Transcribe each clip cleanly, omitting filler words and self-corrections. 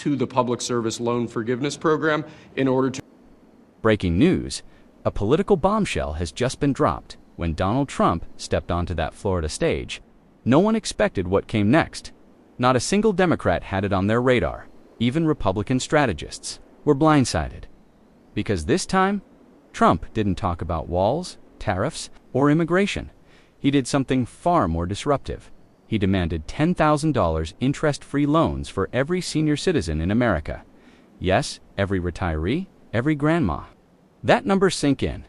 to the Public Service Loan Forgiveness Program in order to... Breaking news, a political bombshell has just been dropped when Donald Trump stepped onto that Florida stage. No one expected what came next. Not a single Democrat had it on their radar. Even Republican strategists were blindsided. Because this time, Trump didn't talk about walls, tariffs, or immigration. He did something far more disruptive. He demanded $10,000 interest-free loans for every senior citizen in America. Yes, every retiree, every grandma. That number sink in.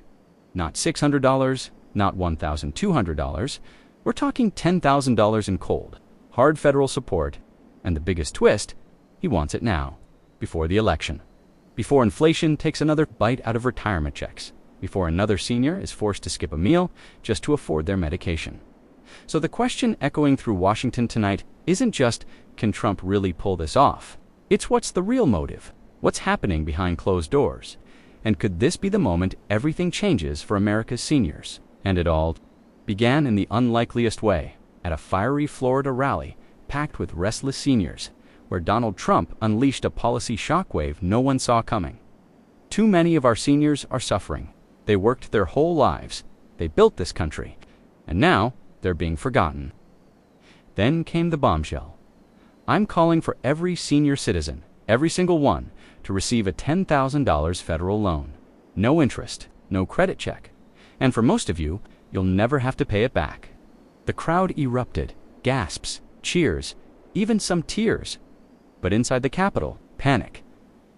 Not $600, not $1,200. We're talking $10,000 in cold, hard federal support. And the biggest twist, he wants it now, before the election. Before inflation takes another bite out of retirement checks. Before another senior is forced to skip a meal just to afford their medication. So the question echoing through Washington tonight isn't just, can Trump really pull this off? It's what's the real motive? What's happening behind closed doors? And could this be the moment everything changes for America's seniors? And it all began in the unlikeliest way, at a fiery Florida rally packed with restless seniors, where Donald Trump unleashed a policy shockwave no one saw coming. Too many of our seniors are suffering. They worked their whole lives. They built this country. And now, they're being forgotten. Then came the bombshell. I'm calling for every senior citizen, every single one, to receive a $10,000 federal loan. No interest, no credit check. And for most of you, you'll never have to pay it back. The crowd erupted, gasps, cheers, even some tears. But inside the Capitol, panic.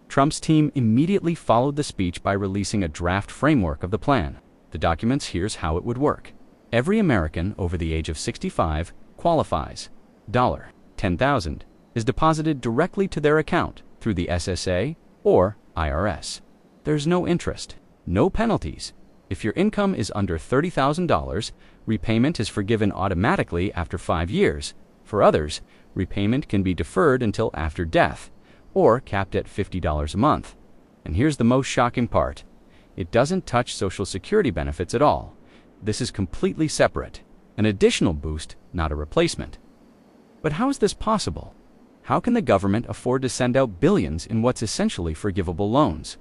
Trump's team immediately followed the speech by releasing a draft framework of the plan. The documents, here's how it would work. Every American over the age of 65 qualifies. $10,000 is deposited directly to their account through the SSA or IRS. There's no interest, no penalties. If your income is under $30,000, repayment is forgiven automatically after 5 years. For others, repayment can be deferred until after death, or capped at $50 a month. And here's the most shocking part. It doesn't touch Social Security benefits at all. This is completely separate, an additional boost, not a replacement. But how is this possible? How can the government afford to send out billions in what's essentially forgivable loans?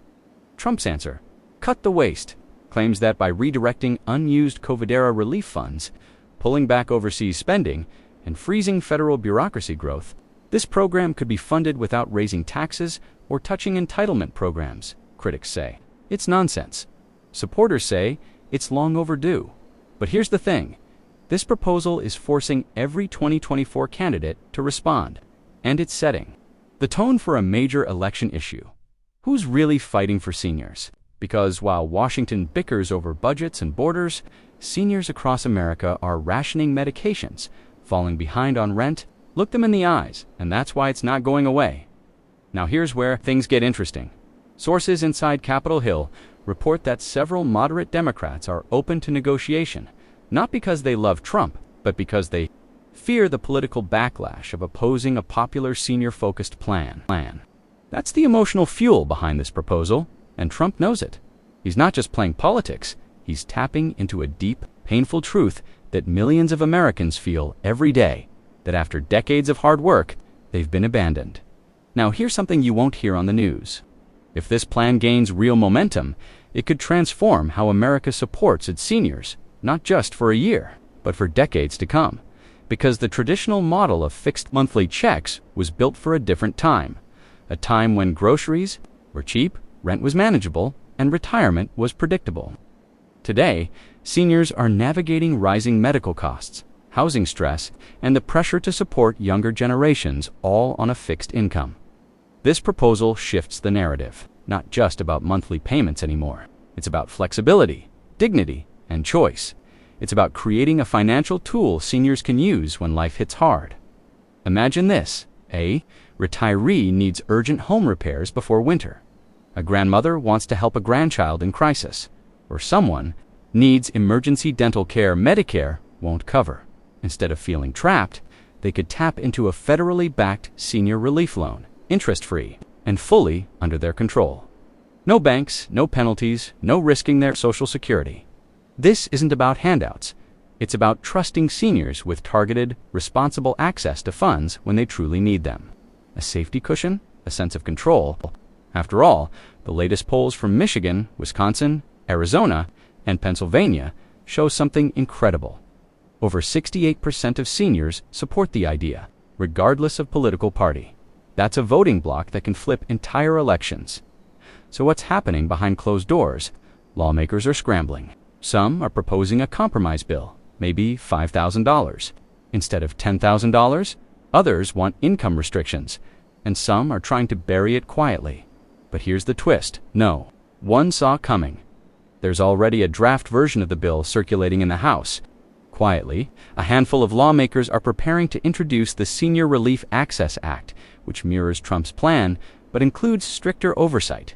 Trump's answer, cut the waste, claims that by redirecting unused COVID-era relief funds, pulling back overseas spending, and freezing federal bureaucracy growth, this program could be funded without raising taxes or touching entitlement programs, critics say. It's nonsense. Supporters say it's long overdue. But here's the thing. This proposal is forcing every 2024 candidate to respond. And it's setting the tone for a major election issue. Who's really fighting for seniors? Because while Washington bickers over budgets and borders, seniors across America are rationing medications, falling behind on rent. Look them in the eyes, and that's why it's not going away. Now here's where things get interesting. Sources inside Capitol Hill report that several moderate Democrats are open to negotiation, not because they love Trump, but because they fear the political backlash of opposing a popular senior-focused plan. That's the emotional fuel behind this proposal, and Trump knows it. He's not just playing politics, he's tapping into a deep, painful truth that millions of Americans feel every day, that after decades of hard work, they've been abandoned. Now here's something you won't hear on the news. If this plan gains real momentum, it could transform how America supports its seniors, not just for a year, but for decades to come. Because the traditional model of fixed monthly checks was built for a different time, a time when groceries were cheap, rent was manageable, and retirement was predictable. Today, seniors are navigating rising medical costs, housing stress, and the pressure to support younger generations, all on a fixed income. This proposal shifts the narrative, not just about monthly payments anymore. It's about flexibility, dignity, and choice. It's about creating a financial tool seniors can use when life hits hard. Imagine this. A retiree needs urgent home repairs before winter. A grandmother wants to help a grandchild in crisis. Or someone needs emergency dental care Medicare won't cover. Instead of feeling trapped, they could tap into a federally backed senior relief loan, interest-free, and fully under their control. No banks, no penalties, no risking their Social Security. This isn't about handouts. It's about trusting seniors with targeted, responsible access to funds when they truly need them. A safety cushion? a sense of control. After all, the latest polls from Michigan, Wisconsin, Arizona, and Pennsylvania show something incredible. Over 68% of seniors support the idea, regardless of political party. That's a voting bloc that can flip entire elections. So what's happening behind closed doors? Lawmakers are scrambling. Some are proposing a compromise bill, maybe $5,000. Instead of $10,000, others want income restrictions, and some are trying to bury it quietly. But here's the twist. No one saw coming. There's already a draft version of the bill circulating in the House. Quietly, a handful of lawmakers are preparing to introduce the Senior Relief Access Act, which mirrors Trump's plan, but includes stricter oversight.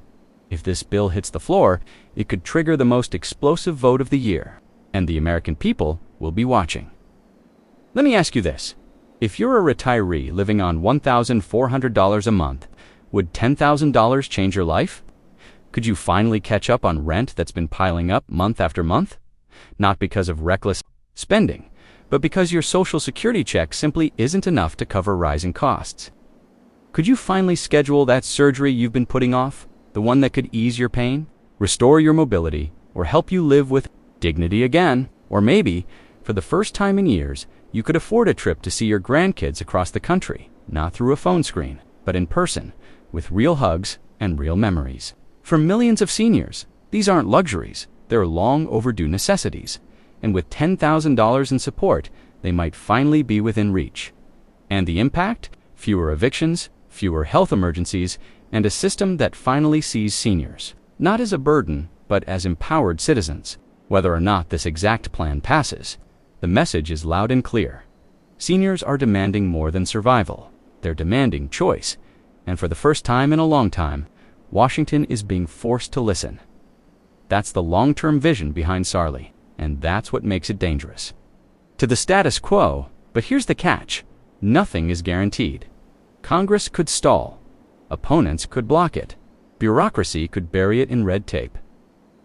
If this bill hits the floor, it could trigger the most explosive vote of the year, and the American people will be watching. Let me ask you this. If you're a retiree living on $1,400 a month, would $10,000 change your life? Could you finally catch up on rent that's been piling up month after month? Not because of reckless spending, but because your Social Security check simply isn't enough to cover rising costs. Could you finally schedule that surgery you've been putting off, the one that could ease your pain, restore your mobility, or help you live with dignity again? Or maybe, for the first time in years, you could afford a trip to see your grandkids across the country, not through a phone screen, but in person, with real hugs and real memories. For millions of seniors, these aren't luxuries, they're long overdue necessities. And with $10,000 in support, they might finally be within reach. And the impact? Fewer evictions, fewer health emergencies, and a system that finally sees seniors, not as a burden, but as empowered citizens. Whether or not this exact plan passes, the message is loud and clear. Seniors are demanding more than survival. They're demanding choice. And for the first time in a long time, Washington is being forced to listen. That's the long-term vision behind SARLI, and that's what makes it dangerous. To the status quo, but here's the catch. Nothing is guaranteed. Congress could stall. Opponents could block it. Bureaucracy could bury it in red tape.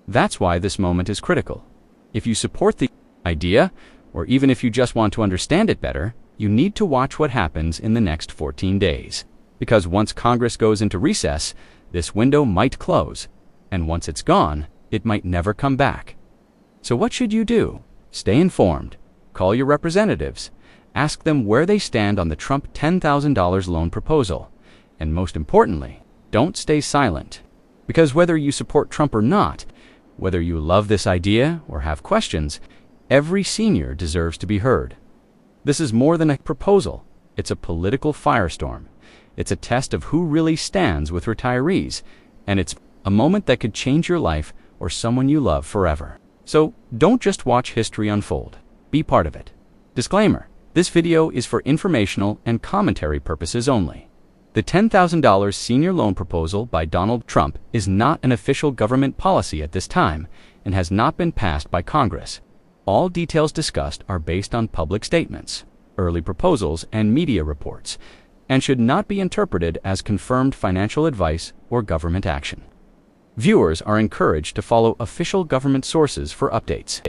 That's why this moment is critical. If you support the idea, or even if you just want to understand it better, you need to watch what happens in the next 14 days. Because once Congress goes into recess, this window might close, and once it's gone, it might never come back. So what should you do? Stay informed. Call your representatives. Ask them where they stand on the Trump $10,000 loan proposal. And most importantly, don't stay silent. Because whether you support Trump or not, whether you love this idea or have questions, every senior deserves to be heard. This is more than a proposal. It's a political firestorm. It's a test of who really stands with retirees, and it's a moment that could change your life or someone you love forever. So don't just watch history unfold. Be part of it. Disclaimer: this video is for informational and commentary purposes only. The $10,000 senior loan proposal by Donald Trump is not an official government policy at this time and has not been passed by Congress. All details discussed are based on public statements, early proposals, and media reports, and should not be interpreted as confirmed financial advice or government action. Viewers are encouraged to follow official government sources for updates.